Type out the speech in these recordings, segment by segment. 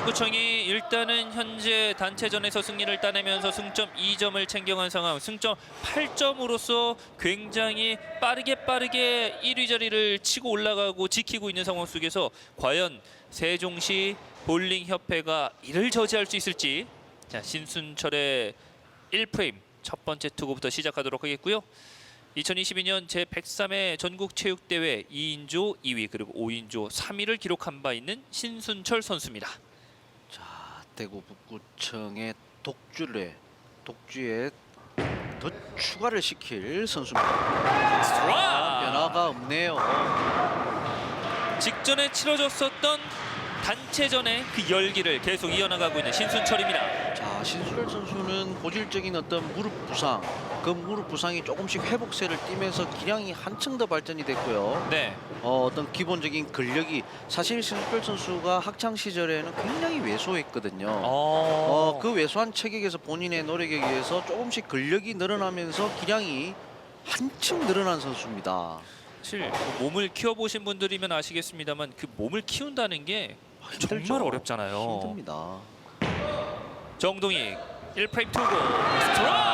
북구청이 일단은 현재 단체전에서 승리를 따내면서 승점 2점을 챙겨간 상황, 승점 8점으로서 굉장히 빠르게 1위 자리를 치고 올라가고 지키고 있는 상황 속에서 과연 세종시 볼링협회가 이를 저지할 수 있을지. 자, 신순철의 1프레임 첫 번째 투구부터 시작하도록 하겠고요. 2022년 제103회 전국체육대회 2인조 2위 그리고 5인조 3위를 기록한 바 있는 신순철 선수입니다. 자, 대구 북구청의 독주에 더 추가를 시킬 선수입니다. 스트라이크! 변화가 없네요. 직전에 치러졌었던 단체전의 그 열기를 계속 이어나가고 있는 신순철입니다. 자, 신순철 선수는 고질적인 어떤 무릎 부상, 그 무릎 부상이 조금씩 회복세를 띠면서 기량이 한층 더 발전이 됐고요. 네, 어떤 기본적인 근력이 사실 신순철 선수가 학창 시절에는 굉장히 왜소했거든요. 그 왜소한 체격에서 본인의 노력에 의해서 조금씩 근력이 늘어나면서 기량이 한층 늘어난 선수입니다. 사실 몸을 키워보신 분들이면 아시겠습니다만 그 몸을 키운다는 게 정말 힘들죠. 어렵잖아요. 힘듭니다. 정동익 1프레임 투구 스트라이크!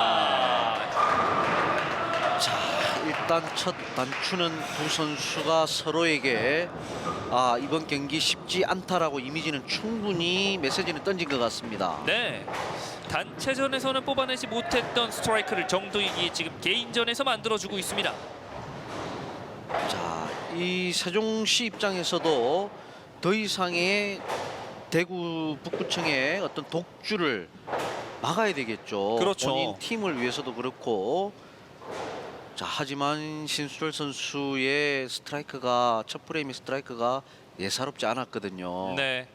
자, 일단 첫 단추는 두 선수가 서로에게 이번 경기 쉽지 않다라고 이미지는 충분히 메시지는 던진 것 같습니다. 네, 단체전에서는 뽑아내지 못했던 스트라이크를 정동익이 지금 개인전에서 만들어주고 있습니다. 자, 이 세종시 입장에서도 더 이상의 대구 북구청의 어떤 독주를 막아야 되겠죠. 그렇죠. 본인 팀을 위해서도 그렇고. 자, 하지만 신순철 선수의 스트라이크가 첫 프레임의 스트라이크가 예사롭지 않았거든요. 네,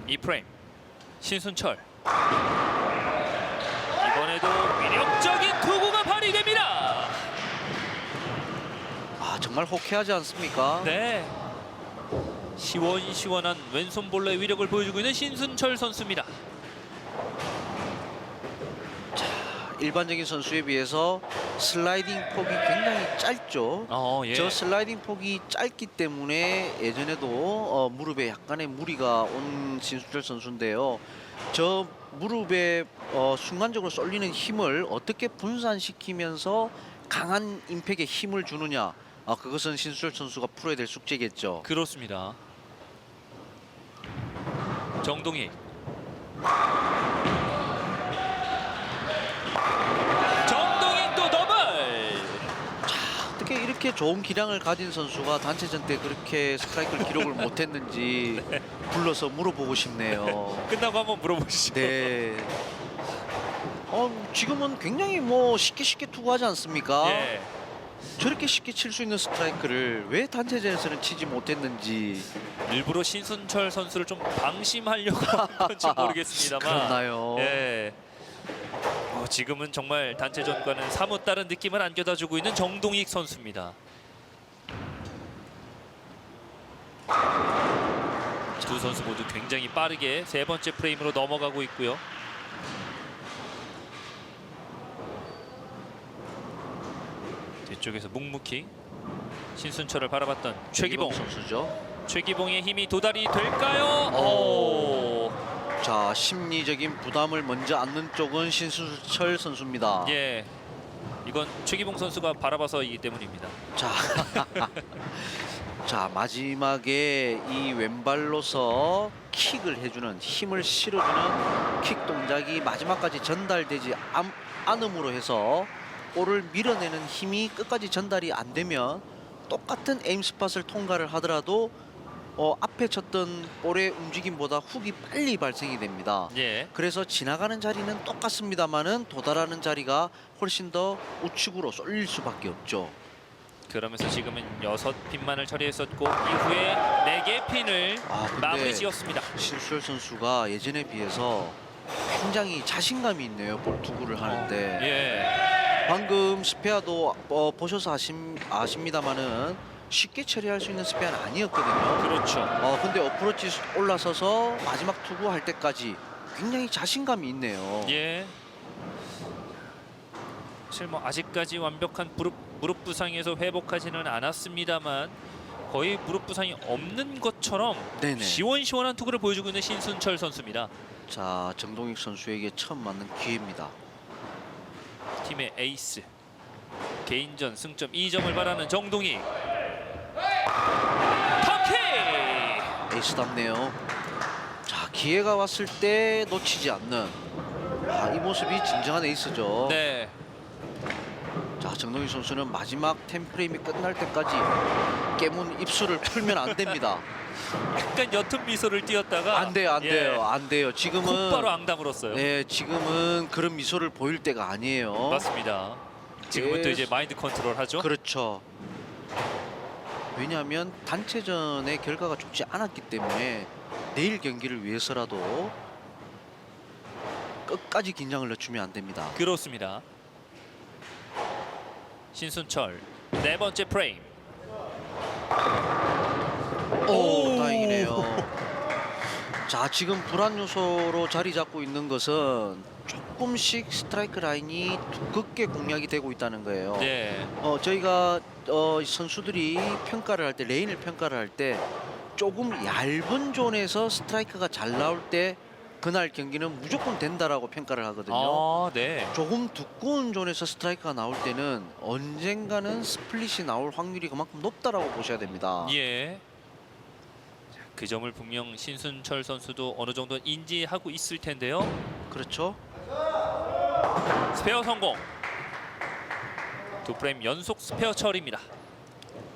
2프레임 신순철 이번에도 위력적인 투구가 발휘됩니다. 정말 호쾌하지 않습니까? 네, 시원시원한 왼손 볼러의 위력을 보여주고 있는 신순철 선수입니다. 일반적인 선수에 비해서 슬라이딩 폭이 굉장히 짧죠. 예. 저 슬라이딩 폭이 짧기 때문에 예전에도 무릎에 약간의 무리가 온 신순철 선수인데요. 저 무릎에 순간적으로 쏠리는 힘을 어떻게 분산시키면서 강한 임팩에 힘을 주느냐, 그것은 신순철 선수가 풀어야 될 숙제겠죠. 그렇습니다. 정동익 또 더블. 어떻게 이렇게 좋은 기량을 가진 선수가 단체전 때 그렇게 스트라이크를 기록을 못했는지 불러서 물어보고 싶네요. 끝나고 한번 물어보시죠. 네. 지금은 굉장히 쉽게 투구하지 않습니까? 예. 저렇게 쉽게 칠 수 있는 스트라이크를 왜 단체전에서는 치지 못했는지. 일부러 신순철 선수를 좀 방심하려고 한 건지 모르겠습니다만. 그렇나요? 예. 지금은 정말 단체전과는 사뭇 다른 느낌을 안겨다주고 있는 정동익 선수입니다. 두 선수 모두 굉장히 빠르게 세 번째 프레임으로 넘어가고 있고요. 뒤쪽에서 묵묵히 신순철을 바라봤던 최기봉 선수죠. 최기봉의 힘이 도달이 될까요? 자, 심리적인 부담을 먼저 안는 쪽은 신순철 선수입니다. 예, 이건 최기봉 선수가 바라봐서이기 때문입니다. 자, 자, 마지막에 이 왼발로서 킥을 해주는, 힘을 실어주는 킥 동작이 마지막까지 전달되지 않음으로 해서 볼을 밀어내는 힘이 끝까지 전달이 안 되면 똑같은 에임 스팟을 통과를 하더라도 앞에 쳤던 볼의 움직임보다 훅이 빨리 발생이 됩니다. 예, 그래서 지나가는 자리는 똑같습니다만은 도달하는 자리가 훨씬 더 우측으로 쏠릴 수밖에 없죠. 그러면서 지금은 6핀만을 처리했었고 이후에 4개의 핀을 근데 마무리 지었습니다. 신순철 선수가 예전에 비해서 굉장히 자신감이 있네요. 볼 투구를 하는데. 예, 방금 스페어도 보셔서 아십니다만은 쉽게 처리할 수 있는 스페어는 아니었거든요. 그렇죠. 근데 어프로치 올라서서 마지막 투구할 때까지 굉장히 자신감이 있네요. 예. 사실 아직까지 완벽한 무릎 부상에서 회복하지는 않았습니다만 거의 무릎 부상이 없는 것처럼 네네. 시원시원한 투구를 보여주고 있는 신순철 선수입니다. 자, 정동익 선수에게 처음 맞는 기회입니다. 팀의 에이스. 개인전 승점 2점을 바라는 정동익. 턴킥! 에이스답네요. 자, 기회가 왔을 때 놓치지 않는 이 모습이 진정한 에이스죠. 네. 자, 정동익 선수는 마지막 템프레임이 끝날 때까지 깨문 입술을 풀면 안 됩니다. 약간 옅은 미소를 띄었다가 안 돼요, 안 돼요, 안 돼요. 지금은 곧바로 앙담으로써요. 네, 지금은 그런 미소를 보일 때가 아니에요. 맞습니다. 지금은 또 이제 마인드 컨트롤 하죠. 그렇죠. 왜냐하면 단체전의 결과가 좋지 않았기 때문에 내일 경기를 위해서라도 끝까지 긴장을 늦추면 안 됩니다. 그렇습니다. 신순철 네 번째 프레임. 오, 다행이네요. 자, 지금 불안 요소로 자리 잡고 있는 것은 조금씩 스트라이크 라인이 두껍게 공략이 되고 있다는 거예요. 네. 저희가 선수들이 평가를 할 때, 레인을 평가를 할 때 조금 얇은 존에서 스트라이크가 잘 나올 때 그날 경기는 무조건 된다라고 평가를 하거든요. 아, 네. 조금 두꺼운 존에서 스트라이크가 나올 때는 언젠가는 스플릿이 나올 확률이 그만큼 높다라고 보셔야 됩니다. 예. 자, 그 점을 분명 신순철 선수도 어느 정도 인지하고 있을 텐데요. 그렇죠. 스페어 성공. 두 프레임 연속 스페어 처리입니다.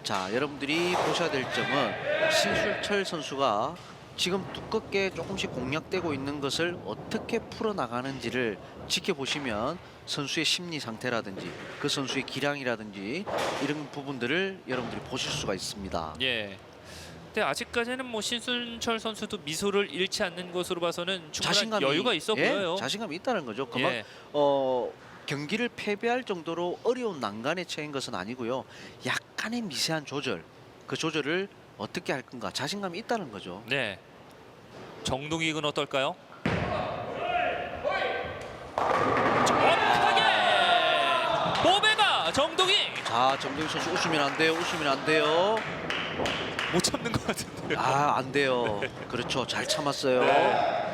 자, 여러분들이 보셔야 될 점은 신순철 선수가 지금 두껍게 조금씩 공략되고 있는 것을 어떻게 풀어나가는지를 지켜보시면 선수의 심리 상태라든지 그 선수의 기량이라든지 이런 부분들을 여러분들이 보실 수가 있습니다. 예. 근데 아직까지는 뭐 신순철 선수도 미소를 잃지 않는 것으로 봐서는 충분한 자신감이 여유가 있어 보여요. 자신감이 있다는 거죠. 그만 예. 경기를 패배할 정도로 어려운 난관에 처한 것은 아니고요. 약간의 미세한 조절, 그 조절을 어떻게 할 건가 자신감이 있다는 거죠. 네. 정동익은 어떨까요? 정확하게 보배가 정동익 자, 정동익 선수 웃으면 안 돼요. 웃으면 안 돼요. 못 참는 것 같은데요. 안 돼요. 그렇죠. 잘 참았어요. 네.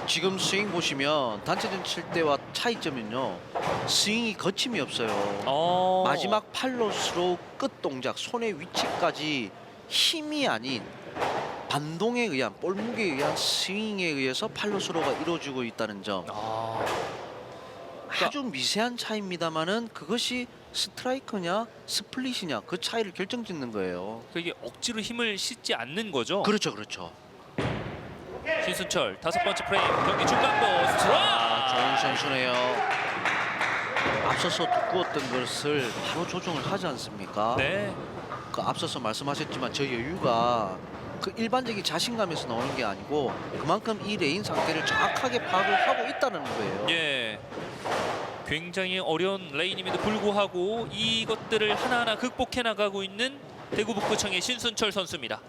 지금 스윙 보시면 단체전 칠 때와 차이점은요. 스윙이 거침이 없어요. 마지막 팔로스로 끝 동작, 손의 위치까지 힘이 아닌 반동에 의한 볼무게에 의한 스윙에 의해서 팔로스로가 이루어지고 있다는 점. 아주 미세한 차이입니다만은 그것이 스트라이크냐 스플릿이냐 그 차이를 결정짓는 거예요. 그게 억지로 힘을 싣지 않는 거죠. 그렇죠, 그렇죠. 신순철 다섯 번째 프레임 경기 중간보 스트라이크. 좋은 선수네요. 앞서서 두꺼웠던 것을 바로 조정을 하지 않습니까? 네. 그 앞서서 말씀하셨지만 저 여유가 그 일반적인 자신감에서 나오는 게 아니고 그만큼 이 레인 상태를 정확하게 파악을 하고 있다는 거예요. 예. 굉장히 어려운 레인임에도 불구하고 이것들을 하나하나 극복해 나가고 있는 대구 북구청의 신순철 선수입니다.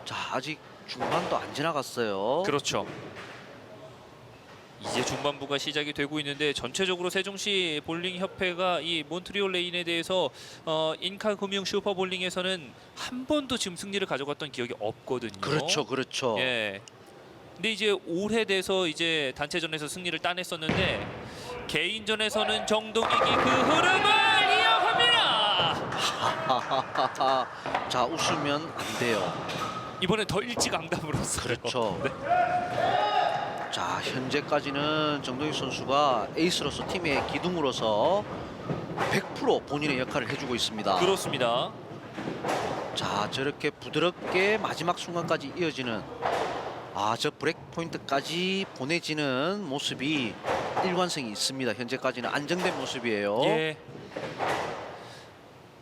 자, 아직 중반도 안 지나갔어요. 그렇죠. 이제 중반부가 시작이 되고 있는데 전체적으로 세종시 볼링 협회가 이 몬트리올 레인에 대해서 인카 금융 슈퍼 볼링에서는 한 번도 지금 승리를 가져갔던 기억이 없거든요. 그렇죠, 그렇죠. 예. 근데 이제 올해 돼서 이제 단체전에서 승리를 따냈었는데 개인전에서는 정동익이 그 흐름을 이어갑니다. 자, 웃으면 안 돼요. 이번엔 더 일찍 앙담으로써. 그렇죠. 네. 자, 현재까지는 정동익 선수가 에이스로서 팀의 기둥으로서 100% 본인의 역할을 해주고 있습니다. 그렇습니다. 자, 저렇게 부드럽게 마지막 순간까지 이어지는 저 브레이크 포인트까지 보내지는 모습이 일관성이 있습니다. 현재까지는 안정된 모습이에요. 예.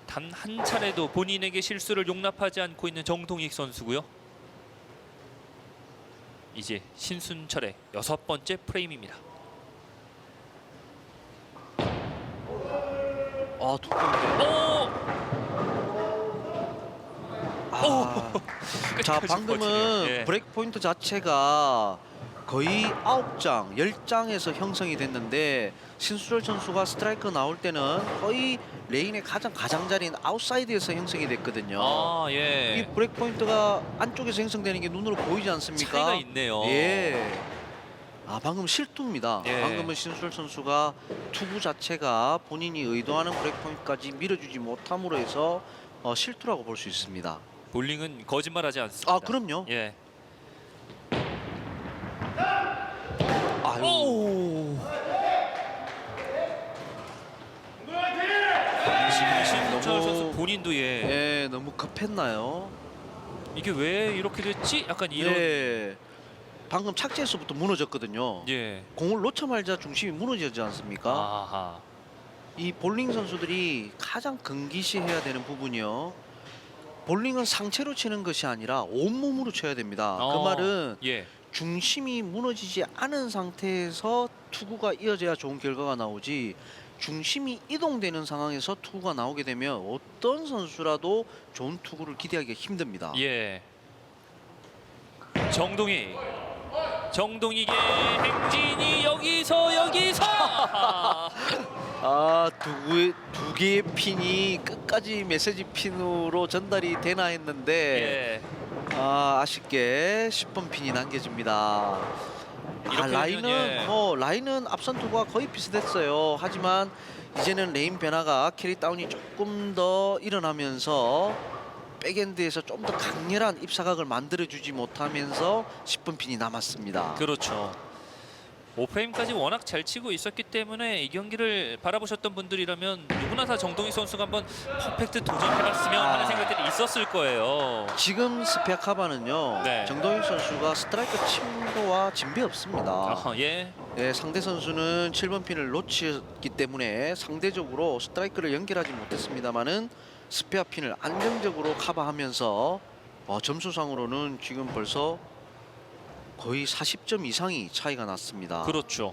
단 한 차례도 본인에게 실수를 용납하지 않고 있는 정동익 선수고요. 이제 신순철의 여섯 번째 프레임입니다. 두꺼운데요. 자, 방금은 예. 브레이크 포인트 자체가 거의 9장, 10장에서 형성이 됐는데 신수철 선수가 스트라이크 나올 때는 거의 레인의 가장자리인 아웃사이드에서 형성이 됐거든요. 아, 이 예. 브레이크 포인트가 안쪽에서 형성되는 게 눈으로 보이지 않습니까? 차이가 있네요. 예. 방금 실투입니다. 예. 방금은 신수철 선수가 투구 자체가 본인이 의도하는 브레이크 포인트까지 밀어주지 못함으로 해서 실투라고 볼 수 있습니다. 볼링은 거짓말하지 않습니다. 그럼요. 예. 아유. 오. 신수철 너무- 선수 본인도 예, 너무 급했나요? 이게 왜 이렇게 됐지? 약간 이런. 예. 방금 착지에서부터 무너졌거든요. 예. 공을 놓자마자 중심이 무너지지 않습니까? 아하. 이 볼링 선수들이 가장 금기시해야 되는 부분이요. 볼링은 상체로 치는 것이 아니라 온몸으로 쳐야 됩니다. 그 말은 예. 중심이 무너지지 않은 상태에서 투구가 이어져야 좋은 결과가 나오지, 중심이 이동되는 상황에서 투구가 나오게 되면 어떤 선수라도 좋은 투구를 기대하기가 힘듭니다. 예. 정동익의 행진이 여기서 두 개의 핀이 끝까지 메시지 핀으로 전달이 되나 했는데 예. 아쉽게 10번 핀이 남겨집니다. 이렇게 라인은 되면, 라인은 앞선 투구가 거의 비슷했어요. 하지만 이제는 레인 변화가 캐리 다운이 조금 더 일어나면서 백엔드에서 좀 더 강렬한 입사각을 만들어주지 못하면서 10번 핀이 남았습니다. 그렇죠. 5프레임까지 워낙 잘 치고 있었기 때문에 이 경기를 바라보셨던 분들이라면 누구나 다 정동희 선수가 한번 퍼펙트 도전해봤으면 하는 생각들이 있었을 거예요. 지금 스피아카바는요, 네. 정동익 선수가 스트라이크 침도와 진배 없습니다. 예. 네, 상대 선수는 7번 핀을 놓쳤기 때문에 상대적으로 스트라이크를 연결하지 못했습니다만은 스페어 핀을 안정적으로 커버하면서 점수상으로는 지금 벌써 거의 40점 이상이 차이가 났습니다. 그렇죠.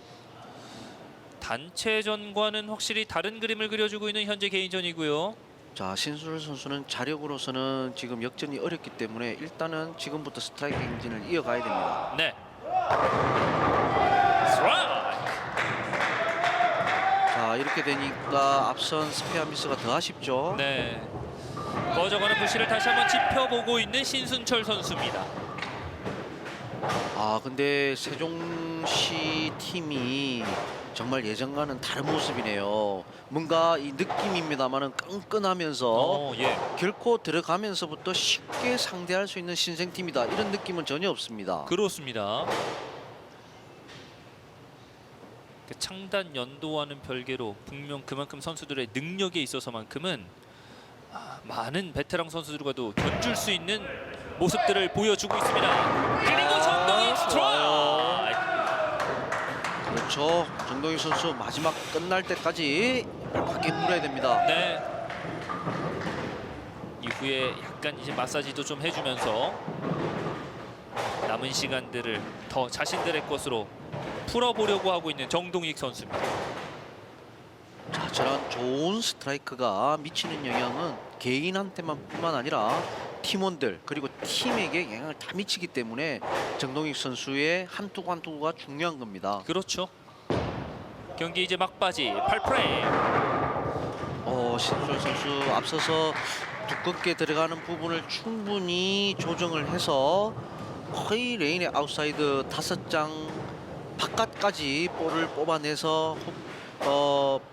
단체전과는 확실히 다른 그림을 그려주고 있는 현재 개인전이고요. 자, 신수철 선수는 자력으로서는 지금 역전이 어렵기 때문에 일단은 지금부터 스트라이크 행진을 이어가야 됩니다. 네. 스트라이크. 자, 이렇게 되니까 앞선 스페어 미스가 더 아쉽죠. 네. 꺼져가는 불씨를 다시 한번 지펴보고 있는 신순철 선수입니다. 근데 세종시 팀이 정말 예전과는 다른 모습이네요. 뭔가 이 느낌입니다만은 끈끈하면서 예. 결코 들어가면서부터 쉽게 상대할 수 있는 신생팀이다, 이런 느낌은 전혀 없습니다. 그렇습니다. 그 창단 연도와는 별개로 분명 그만큼 선수들의 능력에 있어서만큼은 많은 베테랑 선수들과도 견줄 수 있는 모습들을 보여주고 있습니다. 그리고 정동익 스트라이크. 그렇죠. 정동익 선수 마지막 끝날 때까지 밖에 물어야 됩니다. 네. 이후에 약간 이제 마사지도 좀 해주면서 남은 시간들을 더 자신들의 것으로 풀어보려고 하고 있는 정동익 선수입니다. 자, 저런 좋은 스트라이크가 미치는 영향은 개인한테만 뿐만 아니라 팀원들 그리고 팀에게 영향을 다 미치기 때문에 정동익 선수의 한 투구 한 투구가 중요한 겁니다. 그렇죠. 경기 이제 막바지 8프레임. 신수철 선수 앞서서 두껍게 들어가는 부분을 충분히 조정을 해서 거의 레인의 아웃사이드 5장 바깥까지 볼을 뽑아내서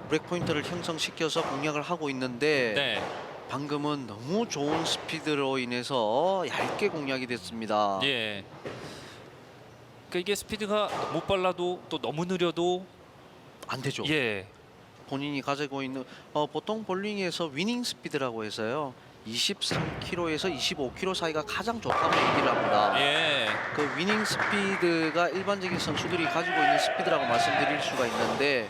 브레이크 포인트를 형성시켜서 공략을 하고 있는데 네. 방금은 너무 좋은 스피드로 인해서 얇게 공략이 됐습니다. 예. 그러니까 이게 스피드가 너무 빨라도 또 너무 느려도 안 되죠. 예. 본인이 가지고 있는 보통 볼링에서 위닝 스피드라고 해서요, 23km에서 25km 사이가 가장 좋다고 얘기를 합니다. 예. 그 위닝 스피드가 일반적인 선수들이 가지고 있는 스피드라고 말씀드릴 수가 있는데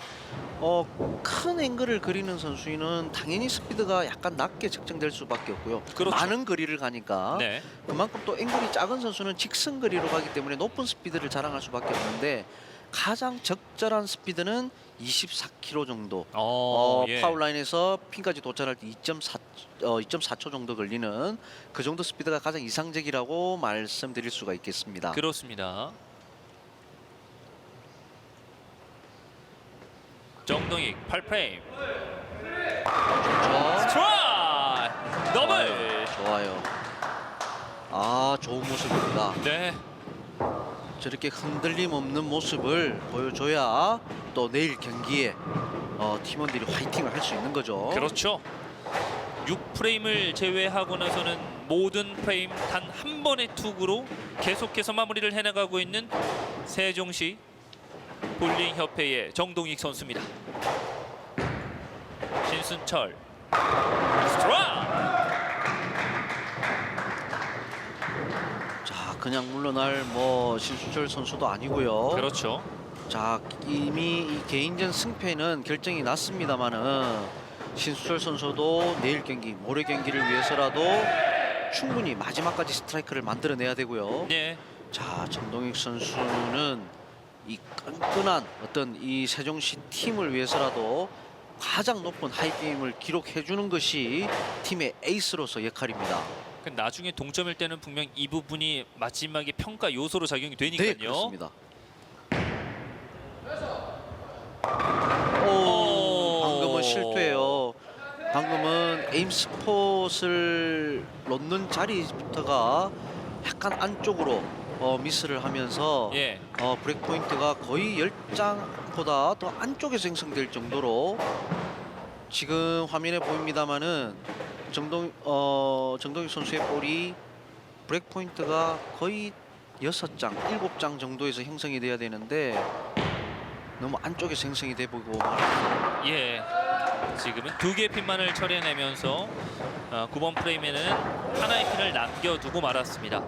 큰 앵글을 그리는 선수는 당연히 스피드가 약간 낮게 측정될 수밖에 없고요. 그렇죠. 많은 거리를 가니까 네. 그만큼 또 앵글이 작은 선수는 직선 거리로 가기 때문에 높은 스피드를 자랑할 수밖에 없는데 가장 적절한 스피드는 24km 정도. 예. 파울라인에서 핀까지 도착할 때 2.4초 정도 걸리는 그 정도 스피드가 가장 이상적이라고 말씀드릴 수가 있겠습니다. 그렇습니다. 정동익 8프레임 좋죠. 스트라이크 더블. 좋아요. 아, 좋은 모습입니다. 네. 저렇게 흔들림 없는 모습을 보여줘야 또 내일 경기에 팀원들이 화이팅을 할 수 있는 거죠. 그렇죠. 6프레임을 제외하고 나서는 모든 프레임 단 한 번의 툭으로 계속해서 마무리를 해나가고 있는 세종시 볼링 협회의 정동익 선수입니다. 신순철 스트라이크. 자, 그냥 물러날 신수철 선수도 아니고요. 그렇죠. 자, 이미 이 개인전 승패는 결정이 났습니다만은 신수철 선수도 내일 경기, 모레 경기를 위해서라도 충분히 마지막까지 스트라이크를 만들어내야 되고요. 네. 자, 정동익 선수는 이 끈끈한 어떤 이 세종시 팀을 위해서라도 가장 높은 하이게임을 기록해주는 것이 팀의 에이스로서 역할입니다. 나중에 동점일 때는 분명 이 부분이 마지막에 평가 요소로 작용이 네, 되니까요. 그렇습니다. 오. 방금은 실수예요. 방금은 에임 스폿을 놓는 자리부터가 약간 안쪽으로 미스를 하면서 예. 브레이크 포인트가 거의 10장보다 더 안쪽에서 형성될 정도로 지금 화면에 보입니다만은 정동익 선수의 볼이 브레이크 포인트가 거의 6장, 7장 정도에서 형성이 돼야 되는데 너무 안쪽에서 형성이 돼 보고 말합니다. 예. 지금은 2개의 핀만을 처리해내면서 9번 프레임에는 하나의 핀을 남겨두고 말았습니다.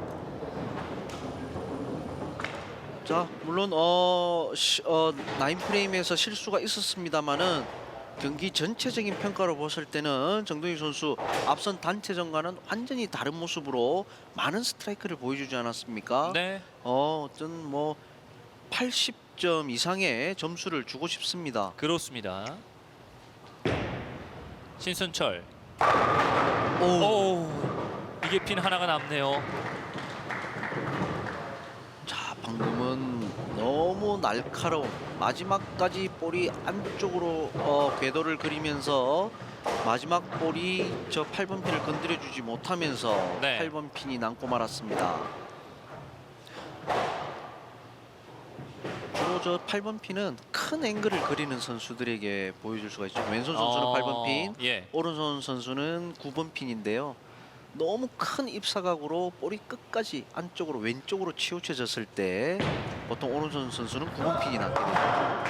자, 물론 9프레임에서 실수가 있었습니다만은 경기 전체적인 평가로 봤을 때는 정동익 선수 앞선 단체전과는 완전히 다른 모습으로 많은 스트라이크를 보여주지 않았습니까? 네. 어떤 80점 이상의 점수를 주고 싶습니다. 그렇습니다. 신순철. 오, 오. 이게 핀 하나가 남네요. 자, 방금은 너무 날카로운 마지막까지 볼이 안쪽으로 궤도를 그리면서 마지막 볼이 저 8번 핀을 건드려주지 못하면서 네. 8번 핀이 남고 말았습니다. 주로 저 8번 핀은 큰 앵글을 그리는 선수들에게 보여줄 수가 있죠. 왼손 선수는 8번 핀, 예. 오른손 선수는 9번 핀인데요. 너무 큰 입사각으로 볼이 끝까지 안쪽으로 왼쪽으로 치우쳐졌을 때 보통 오른손 선수는 9번 핀이 남게 됩니다.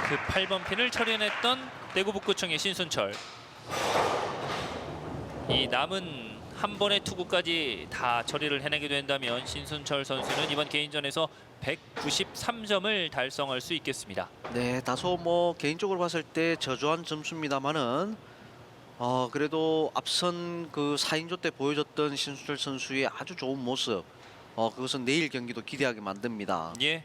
그 8번 핀을 처리해냈던 대구 북구청의 신순철. 이 남은 한 번의 투구까지 다 처리를 해내게 된다면 신순철 선수는 이번 개인전에서 193점을 달성할 수 있겠습니다. 네, 다소 개인적으로 봤을 때 저조한 점수입니다만은 그래도 앞선 그 4인조 때 보여줬던 신수철 선수의 아주 좋은 모습 그것은 내일 경기도 기대하게 만듭니다. 예.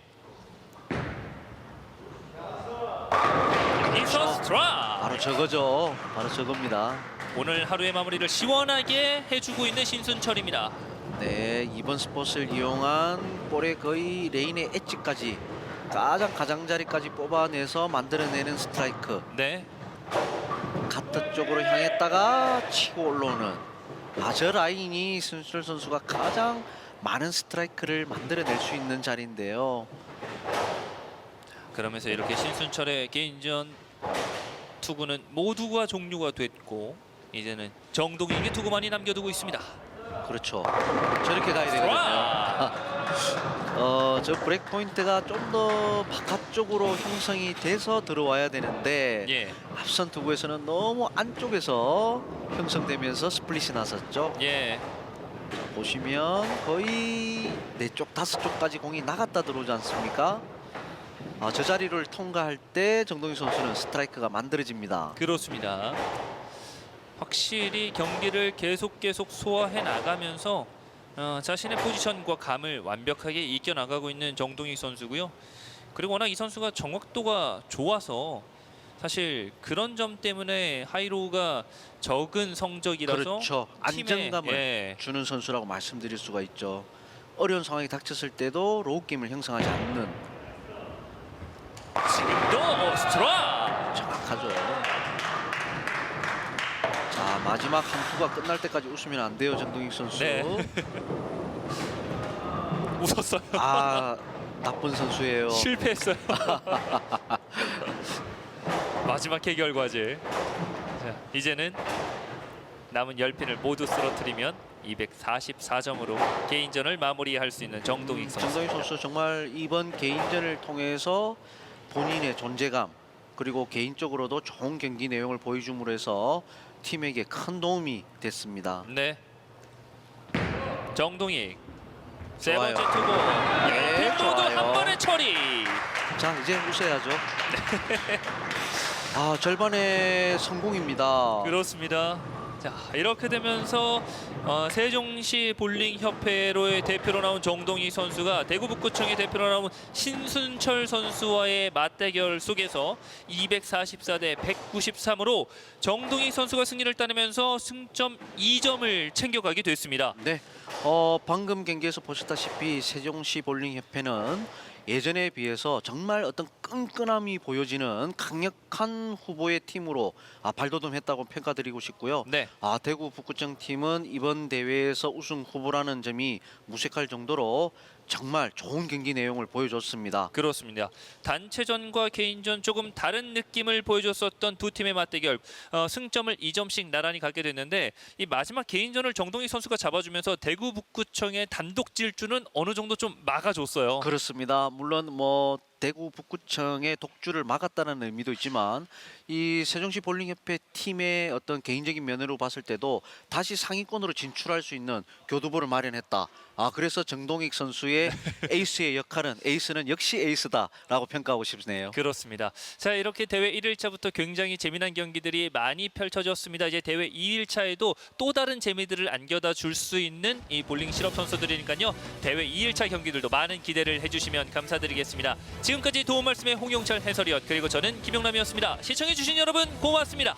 여기서 스트라이크. 바로 저거죠. 바로 저겁니다. 오늘 하루의 마무리를 시원하게 해주고 있는 신순철입니다. 네, 이번 스폿을 이용한 볼의 거의 레인의 엣지까지 가장자리까지 뽑아내서 만들어내는 스트라이크. 네. 가트 쪽으로 향했다가 치고 올라오는 저 라인이 신수철 선수가 가장 많은 스트라이크를 만들어낼 수 있는 자리인데요. 그러면서 이렇게 신순철의 개인전 투구는 모두가 종료가 됐고 이제는 정동익의 투구만이 남겨두고 있습니다. 그렇죠. 저렇게 가야 되거든요. 저 브레이크 포인트가 좀 더 바깥쪽으로 형성이 돼서 들어와야 되는데 예. 앞선 투구에서는 너무 안쪽에서 형성되면서 스플릿이 났었죠. 예. 보시면 거의 4쪽, 5쪽까지 공이 나갔다 들어오지 않습니까? 저 자리를 통과할 때 정동익 선수는 스트라이크가 만들어집니다. 그렇습니다. 확실히 경기를 계속 소화해 나가면서 자신의 포지션과 감을 완벽하게 이겨 나가고 있는 정동익 선수고요. 그리고 워낙 이 선수가 정확도가 좋아서 사실 그런 점 때문에 하이로우가 적은 성적이라서 그렇죠. 안정감을 예. 주는 선수라고 말씀드릴 수가 있죠. 어려운 상황이 닥쳤을 때도 로우 게임을 형성하지 않는. 지금도 스트라이크. 마지막 한 투가 끝날 때까지 웃으면 안 돼요, 정동익 선수. 네. 웃었어요. 아, 나쁜 선수예요. 실패했어요. 마지막 해결과제. 자, 이제는 남은 10핀을 모두 쓰러뜨리면 244점으로 개인전을 마무리할 수 있는 정동익 선수. 정동익 선수 정말 이번 개인전을 통해서 본인의 존재감 그리고 개인적으로도 좋은 경기 내용을 보여줌으로 해서 팀에게 큰 도움이 됐습니다. 네. 정동익 세 좋아요. 번째 투구. 네, 10핀 모두 좋아요. 한 번에 처리. 자, 이제 웃어야죠. 아, 절반의 성공입니다. 그렇습니다. 자, 이렇게 되면서 세종시 볼링 협회로의 대표로 나온 정동익 선수가 대구 북구청의 대표로 나온 신순철 선수와의 맞대결 속에서 244대 193으로 정동익 선수가 승리를 따내면서 승점 2점을 챙겨가게 됐습니다. 네, 방금 경기에서 보셨다시피 세종시 볼링협회는 예전에 비해서 정말 어떤 끈끈함이 보여지는 강력한 후보의 팀으로 발돋움했다고 평가드리고 싶고요. 네. 대구 북구청 팀은 이번 대회에서 우승 후보라는 점이 무색할 정도로 정말 좋은 경기 내용을 보여줬습니다. 그렇습니다. 단체전과 개인전 조금 다른 느낌을 보여줬었던 두 팀의 맞대결, 승점을 2점씩 나란히 갖게 됐는데 이 마지막 개인전을 정동익 선수가 잡아주면서 대구 북구청의 단독 질주는 어느 정도 좀 막아줬어요. 그렇습니다. 물론 대구 북구청의 독주를 막았다는 의미도 있지만 이 세종시 볼링협회 팀의 어떤 개인적인 면으로 봤을 때도 다시 상위권으로 진출할 수 있는 교두보를 마련했다. 그래서 정동익 선수의 에이스의 역할은 에이스는 역시 에이스다라고 평가하고 싶네요. 그렇습니다. 자, 이렇게 대회 1일차부터 굉장히 재미난 경기들이 많이 펼쳐졌습니다. 이제 대회 2일차에도 또 다른 재미들을 안겨다 줄 수 있는 이 볼링 실업 선수들이니까요. 대회 2일차 경기들도 많은 기대를 해주시면 감사드리겠습니다. 지금까지 도움 말씀의 홍용철 해설위원 그리고 저는 김용남이었습니다. 시청해주신 여러분 고맙습니다.